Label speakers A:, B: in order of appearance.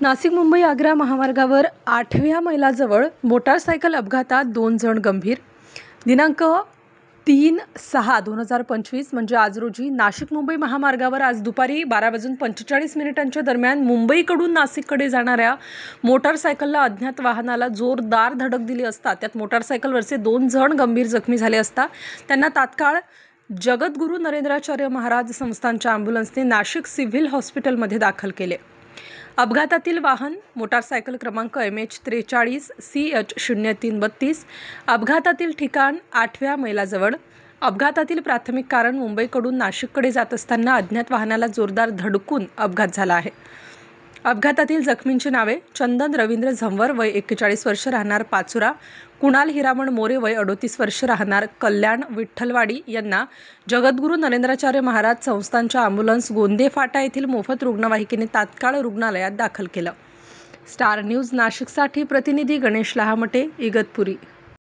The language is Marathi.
A: नाशिक मुंबई आग्रा महामार्गावर 8व्या मैलाजवळ मोटारसायकल अपघातात 2 जण गंभीर. दिनांक 3/6/2025 म्हणजे आज रोजी नाशिक मुंबई महामार्गावर आज दुपारी 12:45 दरम्यान मुंबईकडून नाशिककडे जाणाऱ्या मोटारसायकलला अज्ञात वाहनाला जोरदार धडक दिली असता त्यात मोटारसायकलवरचे 2 जण गंभीर जखमी झाले असता त्यांना तात्काळ जगद्गुरू नरेंद्राचार्य महाराज संस्थानच्या ॲम्ब्युलन्सने नाशिक सिव्हिल हॉस्पिटलमध्ये दाखल केले. अपघातातील वाहन मोटारसायकल क्रमांक MH43CH0332. अपघातातील ठिकाण 8व्या मैलाजवळ. अपघातातील प्राथमिक कारण मुंबईकडून नाशिककडे जात असताना अज्ञात वाहनाला जोरदार धडकून अपघात झाला आहे. अपघातातील जखमींची नावे चंदन रवींद्र झंवर वय 41 वर्ष राहणार पाचोरा, कुणाल हिरामण मोरे वय 38 वर्ष राहणार कल्याण विठ्ठलवाडी यांना जगद्गुरू नरेंद्राचार्य महाराज संस्थानच्या ॲम्ब्युलन्स गोंदे फाटा येथील मोफत रुग्णवाहिकेने तात्काळ रुग्णालयात दाखल केलं. स्टार न्यूज नाशिकसाठी प्रतिनिधी गणेश लहामटे, इगतपुरी.